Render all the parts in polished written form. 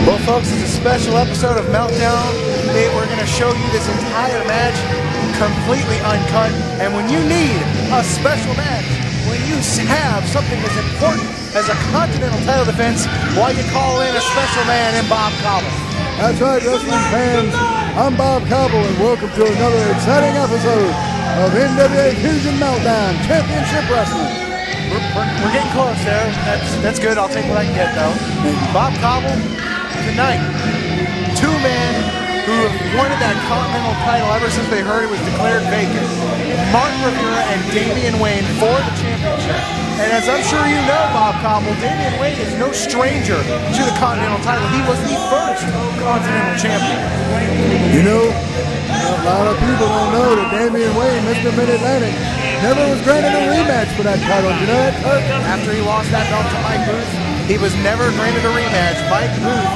Well, folks, it's a special episode of Meltdown. We're going to show you this entire match completely uncut. And when you need a special match, when you have something as important as a Continental title defense, why you call in a special man in Bob Cobble. That's right, wrestling fans. I'm Bob Cobble, and welcome to another exciting episode of NWA Fusion Meltdown Championship Wrestling. We're getting close there. That's good. I'll take what I can get, though. Bob Cobble, tonight, two men who have wanted that Continental title ever since they heard it was declared vacant. Mark Rivera and Damien Wayne for the championship. And as I'm sure you know, Bob Cobble, Damien Wayne is no stranger to the Continental title. He was the first Continental champion. You know, a lot of people don't know that Damien Wayne, Mr. Mid-Atlantic, never was granted a rematch for that title. You know that, Kurt? After he lost that belt to Mike Booth, he was never granted a rematch. Mike Booth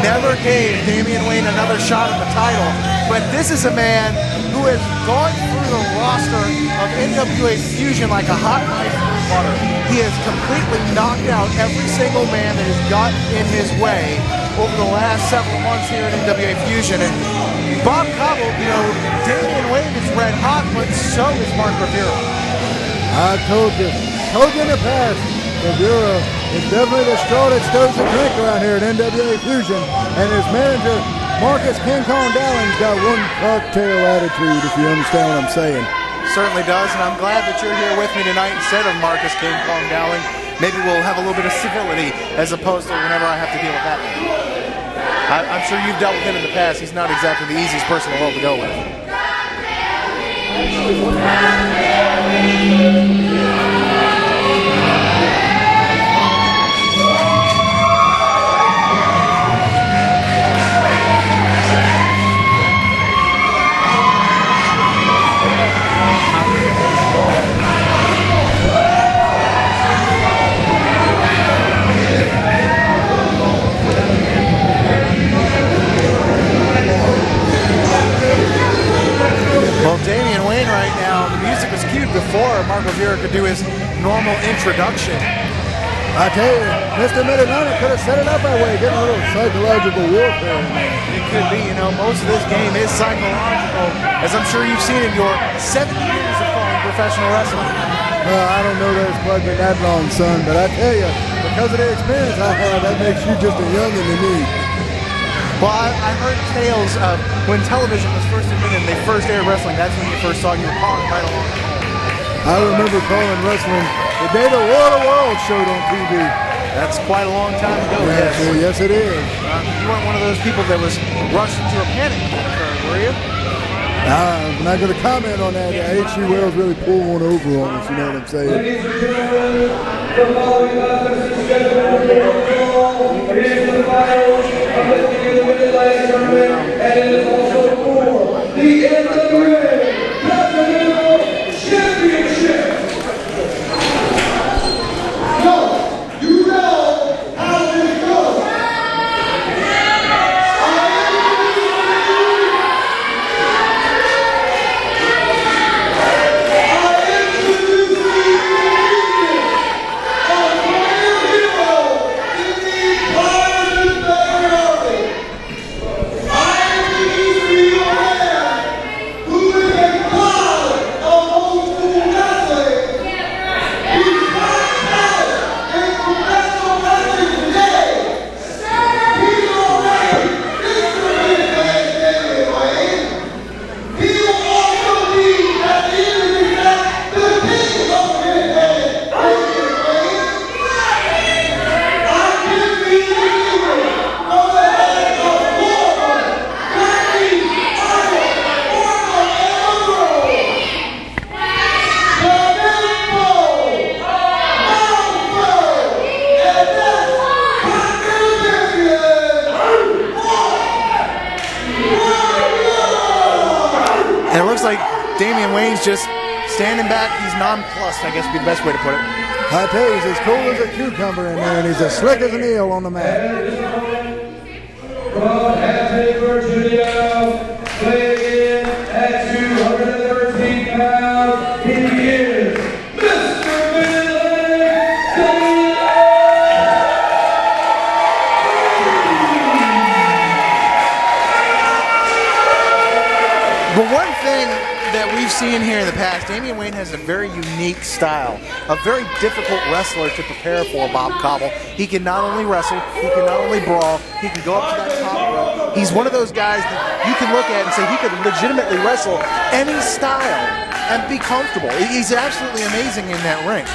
never gave Damien Wayne another shot at the title. But this is a man who has gone through the roster of NWA Fusion like a hot knife through butter. He has completely knocked out every single man that has gotten in his way over the last several months here at NWA Fusion. And Bob Cobble, you know, Damien Wayne is red hot, but so is Mark Rivera. I told you in the past, Rivera is definitely the straw that stirs the drink around here at NWA Fusion, and his manager, Marcus King Kong Dowling's got one cocktail attitude, if you understand what I'm saying. Certainly does, and I'm glad that you're here with me tonight instead of Marcus King Kong Dowling. Maybe we'll have a little bit of civility as opposed to whenever I have to deal with that man. I'm sure you've dealt with him in the past. He's not exactly the easiest person in the world to go with. Well, Damien Wayne right now, the music was cued before Mark Rivera could do his normal introduction. I tell you, Mr. Mid-Atlantic could have set it up that way, getting a little psychological warfare. It could be, you know, most of this game is psychological, as I'm sure you've seen in your 70 years of calling professional wrestling. I don't know that it's quite been that long, son, but I tell you, because of the experience I have, that makes you just a youngin' to me. Well, I heard tales of when television was first invented and they first aired wrestling, that's when you first saw you were calling right along. I remember calling wrestling the day the War of the Worlds showed on TV. That's quite a long time ago, yes. Well, yes, it is. You weren't one of those people that was rushed into a panic occurred, were you? I'm not going to comment on that. H.G. Wells really pulled one over on us, you know what I'm saying? Ladies and gentlemen, the following contest is scheduled for it is the finals of the Mid-Atlantic Tournament, and it is also for the NWA Continental Championship. Now, you know how this goes. And it looks like Damien Wayne's just standing back. He's nonplussed, I guess would be the best way to put it. I tell you, he's as cool as a cucumber in there, and he's as slick as an eel on the mat. From Hampton, Virginia, weighing in at 213 pounds, he is Mr. Mid-Atlantic Damien. we've seen here in the past, Damien Wayne has a very unique style, a very difficult wrestler to prepare for, Bob Cobble. He can not only wrestle, he can not only brawl, he can go up to that top rope. He's one of those guys that you can look at and say he could legitimately wrestle any style and be comfortable. He's absolutely amazing in that ring.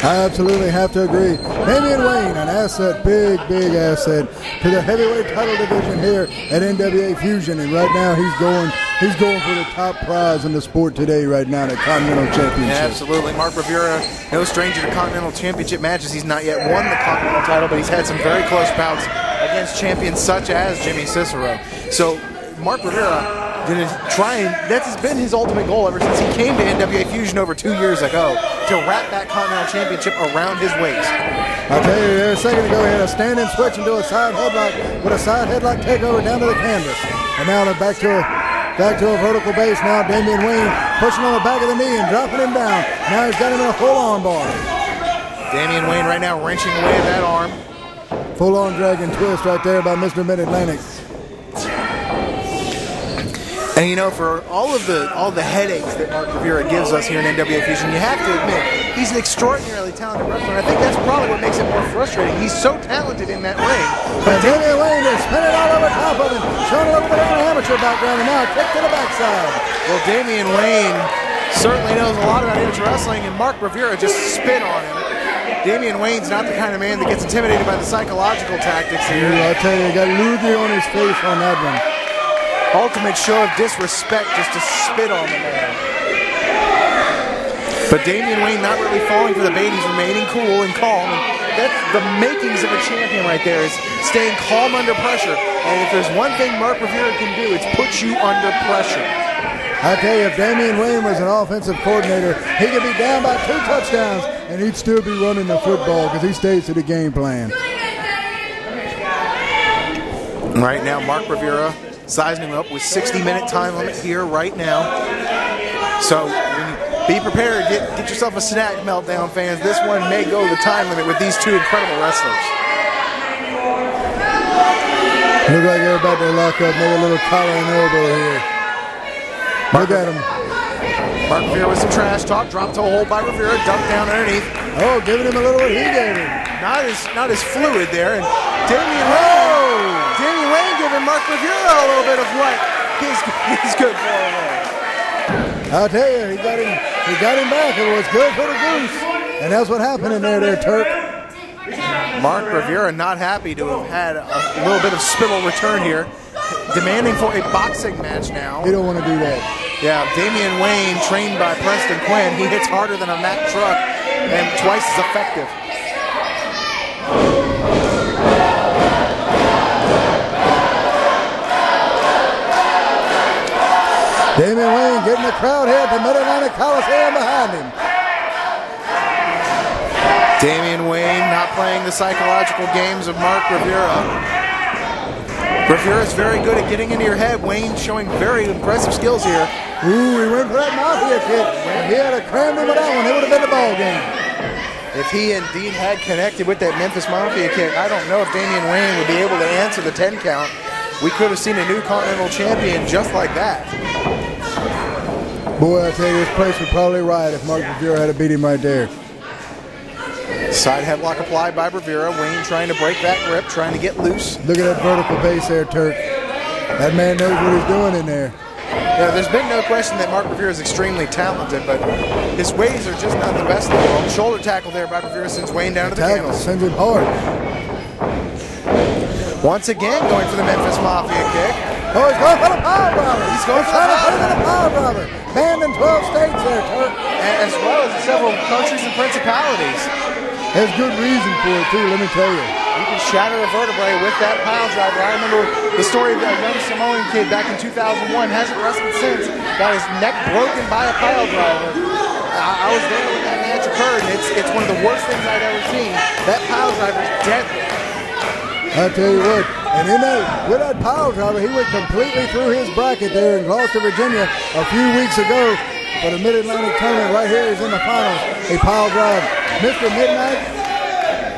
I absolutely have to agree. Damien Wayne, an asset, big asset to the heavyweight title division here at NWA Fusion, and right now he's going for the top prize in the sport today. Right now, the Continental Championship. Yeah, absolutely. Mark Rivera, no stranger to Continental Championship matches. He's not yet won the Continental title, but he's had some very close bouts against champions such as Jimmy Cicero. So Mark Rivera going to try and that's been his ultimate goal ever since he came to NWA Fusion over 2 years ago, to wrap that Continental Championship around his waist. I'll tell you there a second ago, he had a standing switch into a side headlock with a side headlock takeover down to the canvas. And now they're back to a vertical base. Now Damien Wayne pushing on the back of the knee and dropping him down. Now he's got him in a full-on bar. Damien Wayne right now wrenching away at that arm. Full-on dragon twist right there by Mr. Mid-Atlantic. And you know, for all the headaches that Mark Rivera gives us here in NWA Fusion, you have to admit he's an extraordinarily talented wrestler. And I think that's probably what makes it more frustrating. He's so talented in that ring. But Damien Wayne is spinning all over top of him, showing a little bit of an amateur background, and now a kick to the backside. Well, Damien Wayne certainly knows a lot about amateur wrestling, and Mark Rivera just spit on him. Damien Wayne's not the kind of man that gets intimidated by the psychological tactics here. I'll tell you, he got Luther on his face on that one. Ultimate show of disrespect just to spit on the man. But Damien Wayne not really falling for the bait. He's remaining cool and calm. And that's the makings of a champion right there, is staying calm under pressure. And if there's one thing Mark Rivera can do, it's put you under pressure. I tell you, if Damien Wayne was an offensive coordinator, he could be down by 2 touchdowns and he'd still be running the football because he stays to the game plan. Right now, Mark Rivera sizing him up with 60-minute time limit here right now. So be prepared. Get yourself a snack, Meltdown fans. This one may go the time limit with these two incredible wrestlers. Look like they're about to lock up, maybe a little collar and elbow here. Look at him. Mark Rivera with some trash talk. Drop toe hold by Rivera. Dumped down underneath. Oh, giving him a little what he gave him. Not as fluid there. And Damien Wayne giving Mark Rivera a little bit of what he's good for. I'll tell you, he got him back. It was good for the goose. And that's what happened in there, Turk. Mark Rivera not happy to have had a little bit of spittle return here. Demanding for a boxing match now. He don't want to do that. Yeah, Damien Wayne, trained by Preston Quinn. He hits harder than a Mack truck and twice as effective. Damien Wayne getting the crowd here at the Mid-Atlantic Coliseum behind him. Damien Wayne not playing the psychological games of Mark Rivera. Rivera's very good at getting into your head. Wayne showing very impressive skills here. Ooh, he went for that Mafia kick. If he had crammed him with that one, it would have been the ball game. If he indeed had connected with that Memphis Mafia kick, I don't know if Damien Wayne would be able to answer the 10 count. We could have seen a new Continental champion just like that. Boy, I tell you, this place would probably riot if Mark Rivera had to beat him right there. Side headlock applied by Rivera. Wayne trying to break that grip, trying to get loose. Look at that vertical base there, Turk. That man knows what he's doing in there. Yeah, there's been no question that Mark Rivera is extremely talented, but his ways are just not the best in the world. Shoulder tackle there by Rivera sends Wayne down to the tackle canvas. Sends him hard. Once again going for the Memphis Mafia kick. Oh, he's going for the power driver. He's going for the power driver. Banned in 12 states there, Turk. As well as several countries and principalities. There's good reason for it, too, let me tell you. You can shatter a vertebrae with that pile driver. I remember the story of that young Samoan kid back in 2001. Hasn't wrestled since. Got his neck broken by a pile driver. I was there when that match occurred, and it's one of the worst things I'd ever seen. That pile driver's deadly. I'll tell you what, and with that pile driver, he went completely through his bracket there in Gloucester, Virginia a few weeks ago for the Mid-Atlantic tournament. Right here, he's in the finals. He pile drive Mr. Midnight,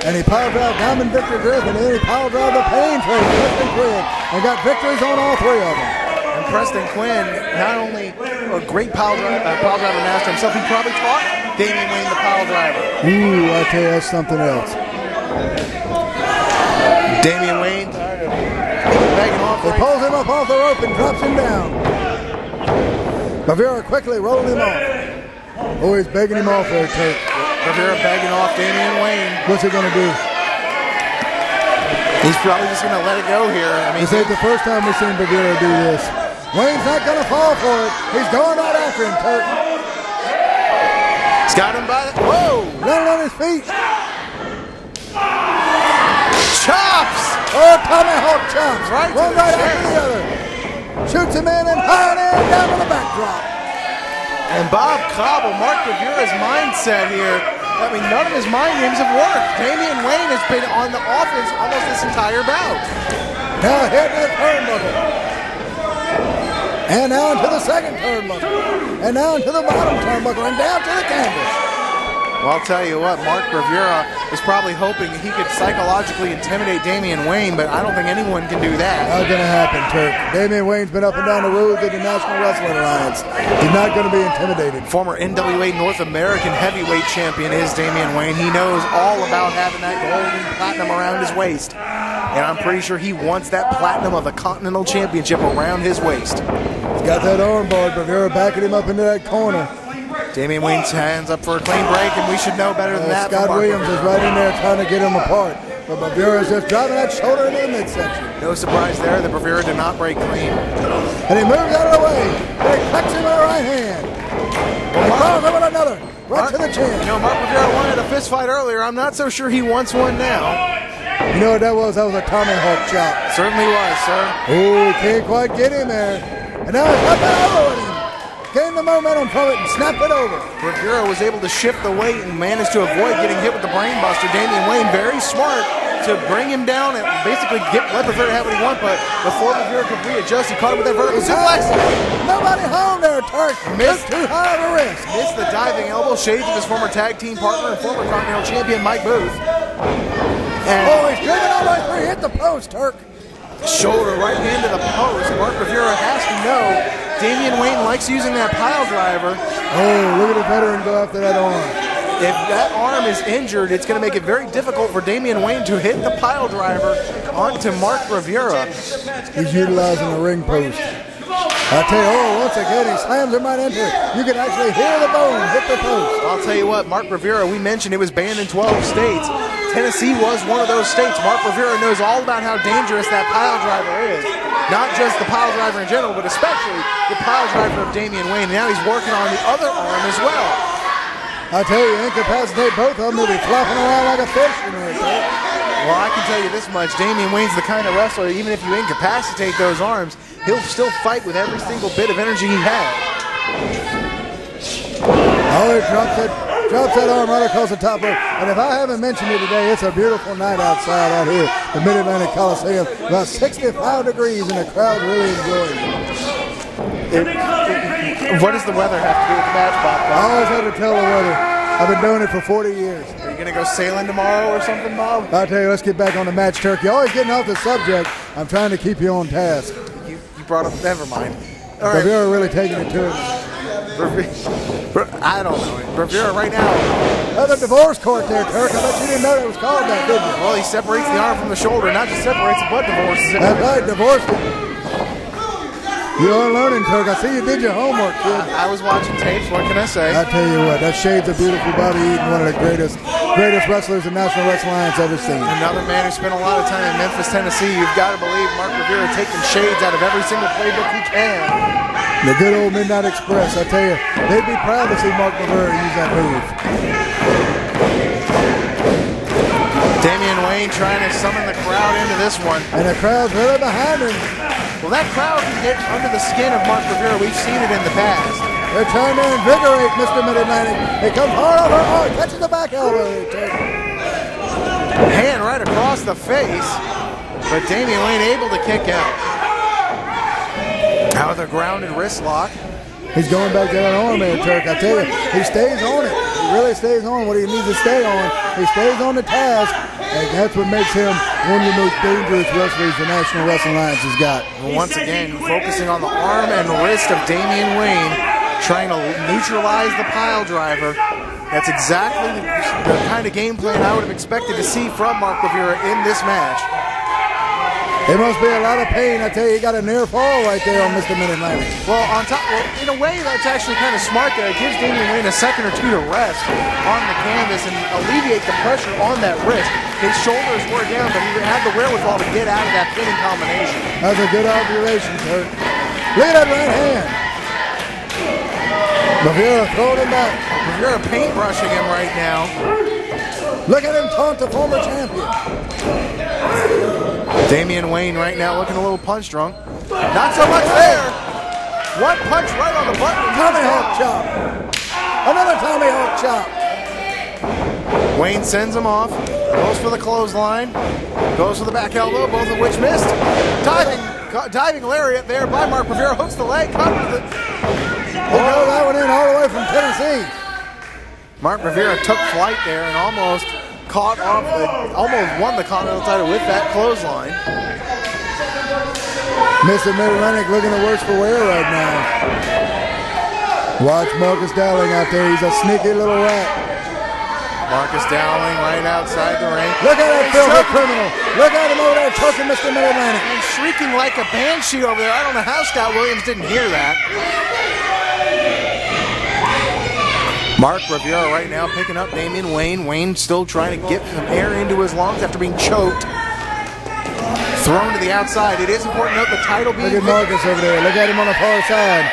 and he pile drive Diamond Victor Griffin, and then he pile drive the Pain Train, Preston Quinn, and got victories on all 3 of them. And Preston Quinn, not only a great pile driver master himself, he probably taught Damien Wayne the pile driver. Ooh, I tell you, that's something else. Damien Wayne begging off. He pulls him up off the rope and drops him down. Rivera quickly rolled him off. Oh, he's begging him off there, Turk. Rivera begging off Damien Wayne. What's he going to do? He's probably just going to let it go here. I mean, this ain't the first time we've seen Rivera do this. Wayne's not going to fall for it. He's going right after him, Turk. He's got him by the... Whoa! Landing on his feet. Chops! Oh, tomahawk chops. Right one right chest. after the other. Shoots him in and high and down to the backdrop. And Bob Cobble, Mark Rivera's mindset here. I mean, none of his mind games have worked. Damien Wayne has been on the offense almost this entire bout. Now ahead to the turnbuckle. And now into the second turnbuckle. And now into the bottom turnbuckle and down to the canvas. Well, I'll tell you what, Mark Rivera was probably hoping he could psychologically intimidate Damien Wayne, but I don't think anyone can do that. Not going to happen, Turk. Damien Wayne's been up and down the roads of the National Wrestling Alliance. He's not going to be intimidated. Former NWA North American heavyweight champion is Damien Wayne. He knows all about having that gold and platinum around his waist. And I'm pretty sure he wants that platinum of the Continental Championship around his waist. He's got that armbar, but Rivera backing him up into that corner. Damien Wayne's hands up for a clean break, and we should know better than that. Scott Williams is right in there trying to get him apart. But Rivera's just driving that shoulder into the midsection. No surprise there that Rivera did not break clean. And he moves out of the way. And he cuts him with a right hand. And he throws him with another. Right to the chin. You know, Mark Rivera wanted a fist fight earlier. I'm not so sure he wants one now. You know what that was? That was a tomahawk chop. Certainly was, sir. Oh, can't quite get him there. And now he's got that over with him. Gained the momentum from it and snapped it over. Rivera was able to shift the weight and managed to avoid getting hit with the brainbuster. Damien Wayne, very smart to bring him down and basically let Rivera have what he wants, but before Rivera could readjust, he caught him with that vertical suplex. Nobody home there, Turk. Missed too high of a risk. Missed the diving elbow, shades of his former tag team partner and former Continental champion, Mike Booth. And he's driven all the way through. Hit the post, Turk. Shoulder right into the post. Mark Rivera has to know Damien Wayne likes using that pile driver. Oh, look at the veteran go after that arm. If that arm is injured, it's going to make it very difficult for Damien Wayne to hit the pile driver onto Mark Rivera. He's utilizing the ring post. I tell you, once again, he slams him right into it. You can actually hear the bone hit the post. I'll tell you what, Mark Rivera, we mentioned it was banned in 12 states. Tennessee was one of those states. Mark Rivera knows all about how dangerous that pile driver is. Not just the pile driver in general, but especially the pile driver of Damien Wayne. Now he's working on the other arm as well. I tell you, incapacitate both of them, they'll be flopping around like a fish in there. Well, I can tell you this much. Damien Wayne's the kind of wrestler, even if you incapacitate those arms, he'll still fight with every single bit of energy he has. Oh, he drops that arm right across the top rope. And if I haven't mentioned it today, it's a beautiful night outside out here, the Mid-Atlantic Coliseum. About 65 degrees, and the crowd really enjoying it. What does the weather have to do with the match, Bob? I always have to tell the weather. I've been doing it for 40 years. Are you going to go sailing tomorrow or something, Bob? I'll tell you, let's get back on the match, Turk. You're always getting off the subject. I'm trying to keep you on task. You brought up, never mind. All right. Rivera really taking it to him. I don't know. Rivera right now. That's a divorce court there, Turk. I bet you didn't know that was called that, did you? Well, he separates the arm from the shoulder. Not just separates it, but divorces it. That's right, divorced it. You are learning, Turk. I see you did your homework, kid. I was watching tapes. What can I say? I tell you what, that shades of beautiful Bobby Eaton, one of the greatest wrestlers the National Wrestling Alliance ever seen. Another man who spent a lot of time in Memphis, Tennessee. You've got to believe Mark Rivera taking shades out of every single playbook he can. The good old Midnight Express, I tell you, they'd be proud to see Mark Rivera use that move. Damien Wayne trying to summon the crowd into this one. And the crowd's really behind him. Well, that crowd can get under the skin of Mark Rivera. We've seen it in the past. They're trying to invigorate Mr. Mid-Atlantic. He comes hard over. Oh, he catches the back elbow. Hand right across the face. But Damien Wayne able to kick out. Now with a grounded wrist lock. He's going back to that arm there, Turk. I tell you, he stays on it. He really stays on what he needs to stay on. He stays on the task, and that's what makes him one of the most dangerous wrestlers the National Wrestling Alliance has got. Once again, focusing on the arm and wrist of Damien Wayne, trying to neutralize the pile driver. That's exactly the kind of game plan I would have expected to see from Mark Rivera in this match. It must be a lot of pain. I tell you, he got a near fall right there on Mr. Mid-Atlantic. Well, in a way, that's actually kind of smart there. It gives Damien Wayne a second or two to rest on the canvas and alleviate the pressure on that wrist. His shoulders were down, but he had the wherewithal to get out of that pinning combination. That's a good observation, Kurt. Look at that right hand. Rivera throwing him back. Rivera paintbrushing him right now. Look at him taunt the former champion. Damien Wayne right now looking a little punch drunk. Not so much there. One punch right on the button. Tommy Hawk chop. Another Tommy Hawk chop. Wayne sends him off. Goes for the clothesline. Goes for the back elbow, both of which missed. Diving lariat there by Mark Rivera. Hooks the leg. Covers it. He drove that one in all the way from Tennessee. Mark Rivera took flight there and almost won the Continental title with that clothesline. Mr. Mid-Atlantic looking the worse for wear right now. Watch Marcus Dowling out there. He's a sneaky little rat. Marcus Dowling right outside the ring. Look at that filthy criminal. Look at him over there choking Mr. Mid-Atlantic. And shrieking like a banshee over there. I don't know how Scott Williams didn't hear that. Mark Rivera right now picking up Damien Wayne. Wayne still trying to get some air into his lungs after being choked. Thrown to the outside. It is important to note the title being... Look at Marcus over there. Look at him on the far side.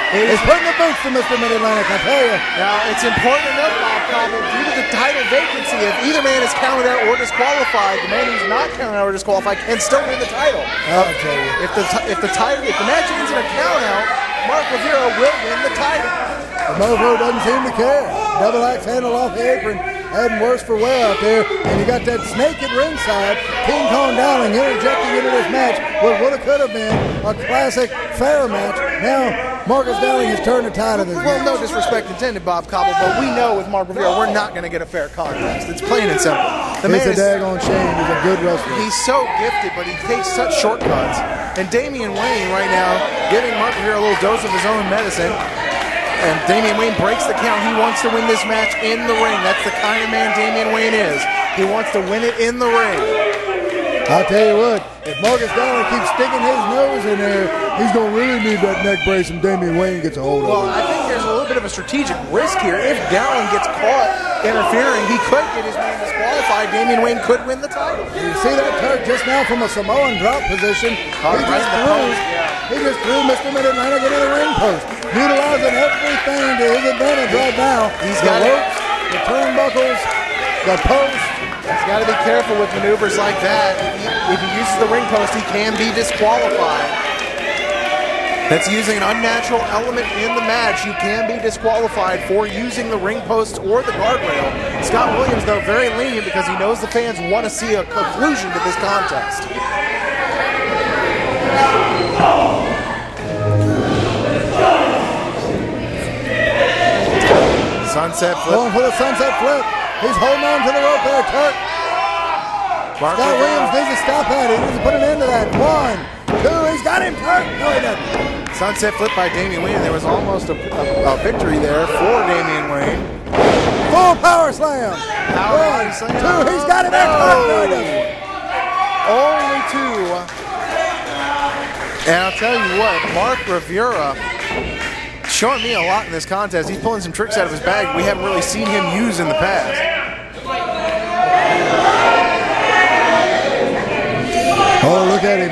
He's putting the boots to Mr. Mid-Atlantic, I tell you. Now, it's important to note, Bob Cobble, due to the title vacancy, if either man is counted out or disqualified, the man who's not counted out or disqualified can still win the title. I'll tell you. If the match ends in a count out, Mark Rivera will win the title. The Mofo doesn't seem to care. Double axe handle off the apron, adding worse for wear out there. And you got that snake at ringside, King Kong Dowling interjecting into this match what would have could have been a classic fair match. Now, Marcus Dowling has turned the tide of this match. No disrespect intended, Bob Cobble, but we know with Mark Rivera, we're not going to get a fair contest. It's plain and simple. It's a daggone shame. He's a good wrestler. He's so gifted, but he takes such shortcuts. And Damien Wayne right now giving Mark Rivera a little dose of his own medicine. And Damien Wayne breaks the count. He wants to win this match in the ring. That's the kind of man Damien Wayne is. He wants to win it in the ring. I'll tell you what, if Marcus Dowling keeps sticking his nose in there, he's going to really need that neck brace and Damien Wayne gets a hold of it. Well, I think there's a little bit of a strategic risk here. If Dowling gets caught interfering, he could get his man disqualified. Damien Wayne could win the title. You see that Turk just now from a Samoan drop position? He just threw Mr. Mid-Atlantic into the ring post, utilizing everything to his advantage right now. He's got the ropes, the turnbuckles, the post. He's got to be careful with maneuvers like that. If he uses the ring post, he can be disqualified. That's using an unnatural element in the match. You can be disqualified for using the ring post or the guardrail. Scott Williams, though, very lenient because he knows the fans want to see a conclusion to this contest. Sunset flip. Going for the sunset flip. He's holding on to the rope there, Turk. Scott Williams needs to stop that. He needs to put an end to that. 1, 2, he's got him, Turk. No, he doesn't. Sunset flip by Damien Wayne. There was almost a victory there for Damien Wayne. Full power slam. 1, 2, he's got him there, Turk. No, he doesn't. Only 2. And I'll tell you what, Mark Rivera showing me a lot in this contest. He's pulling some tricks out of his bag we haven't really seen him use in the past. Oh, look at him.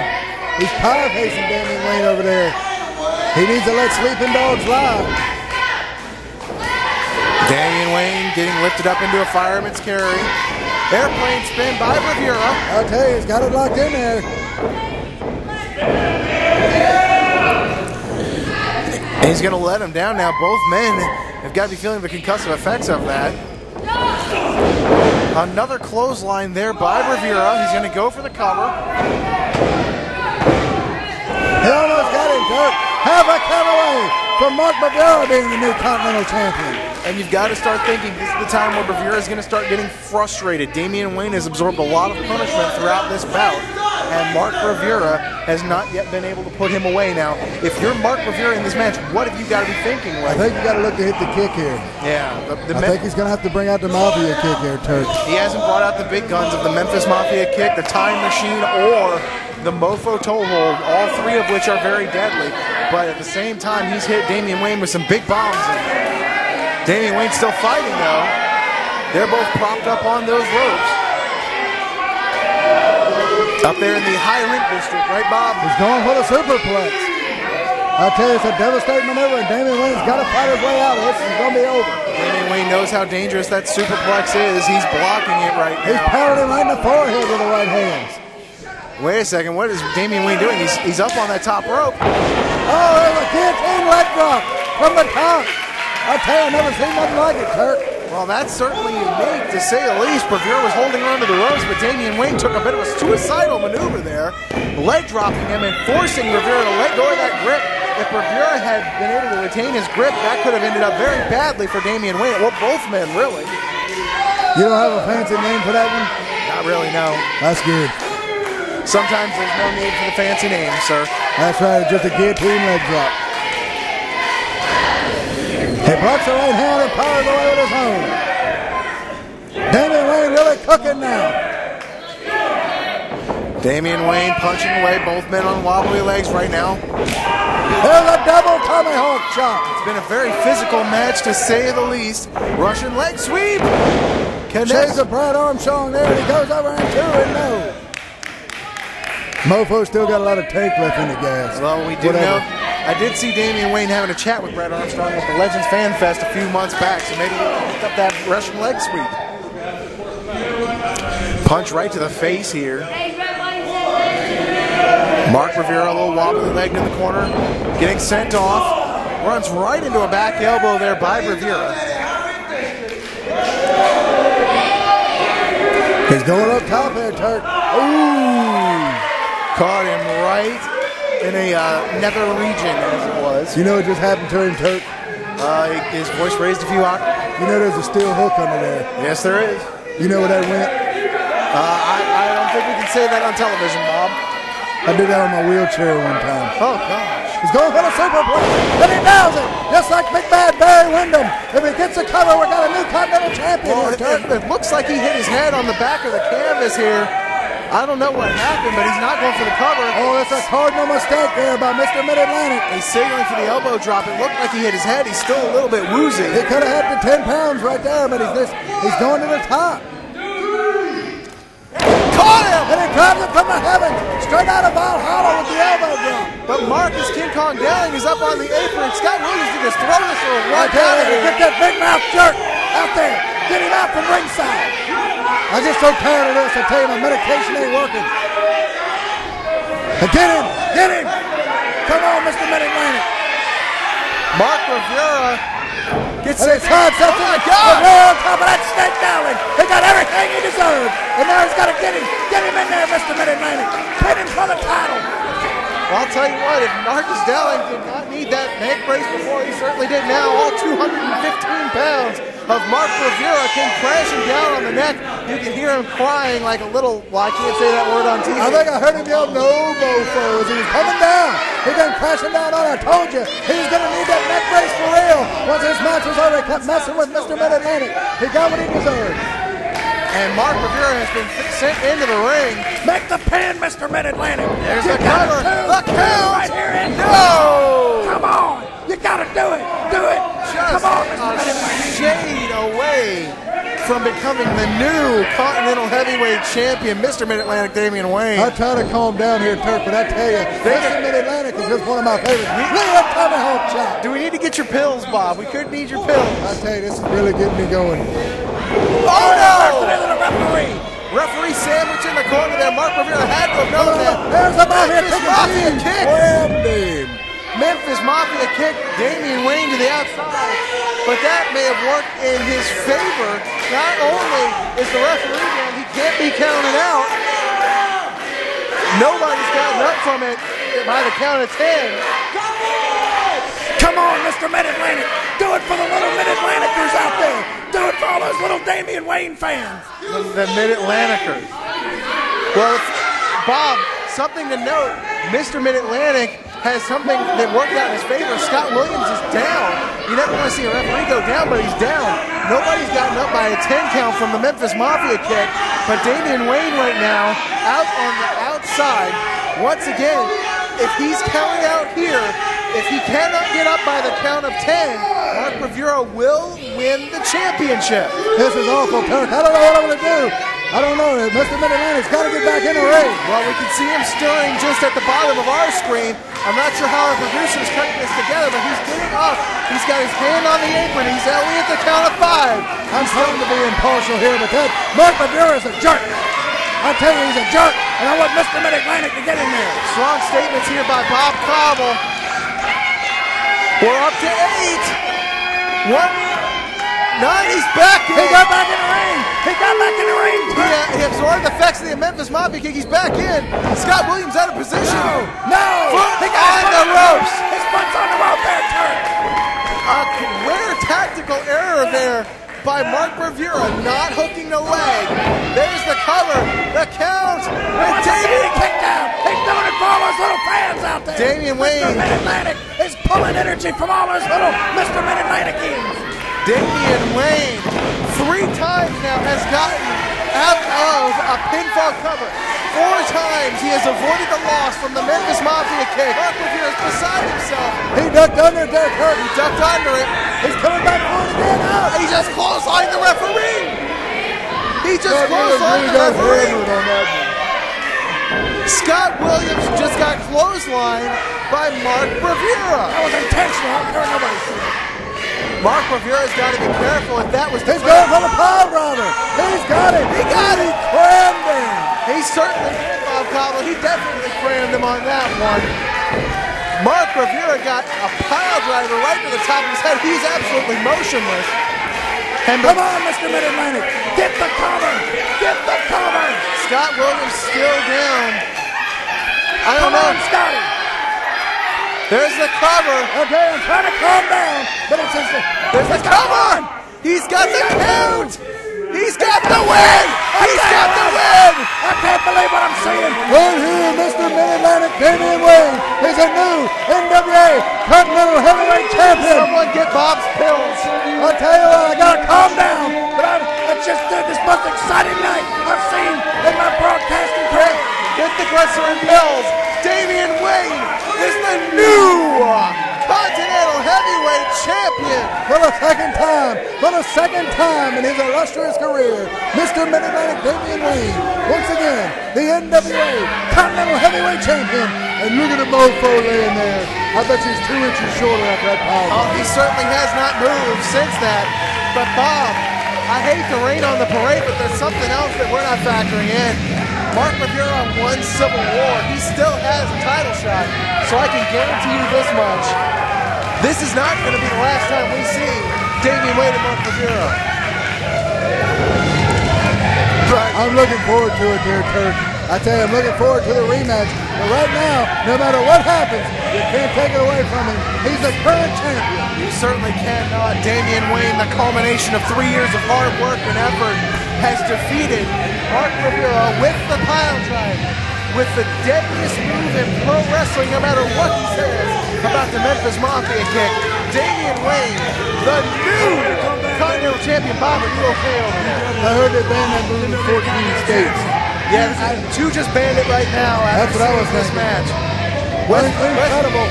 He's pie-facing Damien Wayne over there. He needs to let sleeping dogs lie. Damien Wayne getting lifted up into a fireman's carry. Airplane spin by Rivera. I'll tell you, he's got it locked in there. And he's going to let him down now. Both men have got to be feeling the concussive effects of that. Another clothesline there by Rivera. He's going to go for the cover. He almost got him, Dirk. Have a count away for Mark Bavera being the new Continental Champion. And you've got to start thinking this is the time where Bavera is going to start getting frustrated. Damien Wayne has absorbed a lot of punishment throughout this bout, and Mark Bavera has not yet been able to put him away. Now, if you're Mark Bavera in this match, what have you got to be thinking? I think you got to look to hit the kick here. Yeah. I think he's going to have to bring out the Mafia kick here, Turk. He hasn't brought out the big guns of the Memphis Mafia kick, the Time Machine, or the Mofo toe hold, all three of which are very deadly. But at the same time, he's hit Damien Wayne with some big bombs. Damien Wayne's still fighting, though. They're both propped up on those ropes. Up there in the high rent district, right, Bob? He's going for the superplex. I tell you, it's a devastating maneuver, and Damien Wayne's got to fight his way out of this. It's going to be over. Damien Wayne knows how dangerous that superplex is. He's blocking it right now. He's pounding him right in the forehead with the right hands. Wait a second, what is Damien Wayne doing? He's up on that top rope. Oh, there's a guillotine leg drop from the top. I tell you, I've never seen nothing like it, Turk. Well, that's certainly unique, to say the least. Bavera was holding on to the ropes, but Damien Wayne took a bit of a suicidal maneuver there, leg dropping him and forcing Bavera to let go of that grip. If Bavera had been able to retain his grip, that could have ended up very badly for Damien Wayne. Well, both men, really. You don't have a fancy name for that one? Not really, no. That's good. Sometimes there's no need for the fancy name, sir. That's right, just a guillotine leg drop. He blocks the right hand and powers away with his own. Damien Wayne really cooking now. Damien Wayne punching away, both men on wobbly legs right now. There's a double tomahawk chop. It's been a very physical match, to say the least. Russian leg sweep. Shades of Brad Armstrong there, and he goes over and 2-0. Mofo still got a lot of tank left in the gas. Well, we do know. I did see Damien Wayne having a chat with Brad Armstrong at the Legends Fan Fest a few months back, so maybe he'll pick up that Russian leg sweep. Punch right to the face here. Mark Bavera, a little wobbly legged in the corner, getting sent off. Runs right into a back elbow there by Bavera. He's going up top there, Turk. Ooh! Caught him right in a nether region, as it was. You know what just happened to him, Turk? His voice raised a few octaves. You know there's a steel hook under there. Yes, there is. You know where that went? I don't think we can say that on television, Bob. I did that on my wheelchair one time. Oh, gosh. He's going for the superplex, and he nails it, just like Big Bad Barry Windham. If he gets the cover, we got a new Continental Champion here, Turk. It looks like he hit his head on the back of the canvas here. I don't know what happened, but he's not going for the cover. Oh, that's a cardinal mistake there by Mr. Mid-Atlantic. He's signaling for the elbow drop. It looked like he hit his head. He's still a little bit woozy. He could have had the 10 pounds right there, but he's going to the top. Caught him! And he grabs it from the heavens, straight out of Valhalla with the elbow drop. But Marcus King Kong Dowling is up on the apron. Scott Williams can just throw this or I right tell out of you, here. get that big mouth jerk out there. Get him out from ringside. I'm just so tired of this. I tell you, my medication ain't working. Get him! Get him! Come on, Mr. Mid-Atlantic. Mark Bavera gets And it's hard Oh my God! on top of that snake Dowling. He got everything he deserved. And now he's got to get him. Get him in there, Mr. Mid-Atlantic. Pin him for the title. Well, I'll tell you what, if Marcus Dowling did not need that neck brace before, he certainly did now. All 215 pounds of Mark Bavera came crashing down on the neck. You can hear him crying like a little, well, I can't say that word on TV. I think I heard him yell, "No, Mofo," as he was coming down. He came crashing down on it. I told you, he was going to need that neck brace for real. Once his match was over, he kept messing with Mr. Mid-Atlantic. He got what he deserved. And Mark Bavera has been sent into the ring. Make the pin, Mr. Mid-Atlantic. There's the cover. The count. Right here in. No! Come on. You got to do it. Do it. Just Come on, Mr. a Mid-Atlantic. shade away from becoming the new Continental Heavyweight Champion, Mr. Mid-Atlantic Damien Wayne. I try to calm down here, Turk, but I tell you, Mr. Mid-Atlantic is just one of my favorites. Look at that tomahawk chop. Do we need to get your pills, Bob? We could need your pills. I tell you, this is really getting me going. Oh, no! The referee. Referee sandwich in the corner there. Mark Bavera had to have known that. There's a Mafia kick. kick. Memphis Mafia kick Damien Wayne to the outside. But that may have worked in his favor. Not only is the referee man, he can't be counted out. Nobody's gotten up from it by the count of 10. Come on, Mr. Mid-Atlantic. Do it for the little Mid-Atlanticers out there. Do it for all those little Damien Wayne fans. The Mid-Atlanticers. Well, Bob, something to note, Mr. Mid-Atlantic has something that worked out in his favor. Scott Williams is down. You never want to see a referee go down, but he's down. Nobody's gotten up by a 10 count from the Memphis Mafia kick, but Damien Wayne right now out on the outside. Once again, if he's counting out here, if he cannot get up by the count of 10, Mark Bravura will win the championship. This is awful, Kirk. I don't know what I'm going to do. I don't know. Mr. Mid-Atlantic's got to get back in the ring. Well, we can see him stirring just at the bottom of our screen. I'm not sure how our producer's cutting this together, but he's getting up. He's got his hand on the apron. He's only at the count of 5. I'm trying to be impartial here, but that Mark Bravura is a jerk. I tell you, he's a jerk, and I want Mr. Mid-Atlantic to get in there. Strong statements here by Bob Cobble. We're up to 8. 9, he's back in. He got back in the ring. He got back in the ring. He absorbed the effects of the Memphis Mafia kick. He's back in. Scott Williams out of position. No. He got on the ropes. His foot's on the rope there, Turk. A rare tactical error there by Mark Bravura, not hooking the leg. There's the cover, the count, and Damien kicked out. He's doing it for all those little fans out there. Damien Wayne. Mr. Mid-Atlantic is pulling energy from all those little Mr. Mid-Atlantic-ians. Damien Wayne 3 times now has gotten out of a pinfall cover. 4 times he has avoided the loss from the Memphis Mafia kick. Mark Bravura is beside himself. He ducked under there, Kirk. He ducked under it. He's coming back for it again. Out. He just clotheslined the referee. He just clotheslined the referee. Scott Williams just got clotheslined by Mark Bravura. That was intentional. I'm sure nobody saw it. Mark Bravura's got to be careful if that was the He's going for the pile driver. He's got it. He got it. Crammed him. He certainly did, Bob Cobble. He definitely crammed him on that one. Mark Bravura got a pile driver right to the top of his head. He's absolutely motionless. And come on, Mr. Mid-Atlantic. Get the cover. Get the cover. Scott Williams still down. I don't know. Come on, Scotty. There's the cover. Okay, I'm trying to calm down, but it's just there's the cover. He's got the count. He's got the win. He's got the win. I can't believe what I'm seeing. Right here, Mr. Mid-Atlantic, Damien Wayne is a new NWA Continental Heavyweight Champion. Someone get Bob's pills. I'll tell you what, I gotta calm down. But I just did this most exciting night I've seen in my broadcasting career. Get the glycerin pills. Damien Wayne is the new Continental Heavyweight Champion. For the second time in his illustrious career, Mr. Mid-Atlantic Damien Wayne, once again, the NWA Continental Heavyweight Champion. And look at the Mofo laying there. I bet he's 2 inches shorter after that power. Oh, he certainly has not moved since that. But Bob, I hate to rain on the parade, but there's something else that we're not factoring in. Mark Bravura won Civil War. He still has a title shot. So I can guarantee you this much. This is not going to be the last time we see Damien Wayne and Mark Bravura. Right. I'm looking forward to it, dear Kirk. I tell you, I'm looking forward to the rematch. But right now, no matter what happens, you can't take it away from him. He's the current champion. You certainly cannot. Damien Wayne, the culmination of 3 years of hard work and effort, has defeated Mark Bravura with the pile drive, with the deadliest move in pro wrestling, no matter what he says about the Memphis Mafia kick. Damien Wayne, the new Continental Champion. Bob, are you okay over there? I heard they banned that move in 14 states. Yeah, 2 just banned it right now after That's what I was this thinking. match. Incredible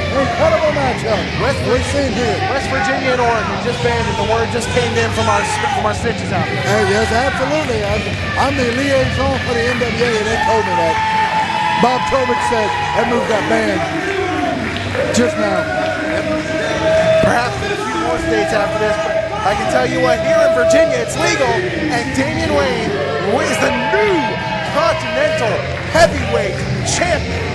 matchup. West Virginia and Oregon just banned it. The word just came in from our stitches out there. Yes, absolutely. I'm the liaison for the NWA, and they told me that. Bob Tobin said that move got banned just now. Perhaps in a few more states after this, but I can tell you what, here in Virginia it's legal, and Damien Wayne is the new Continental Heavyweight Champion.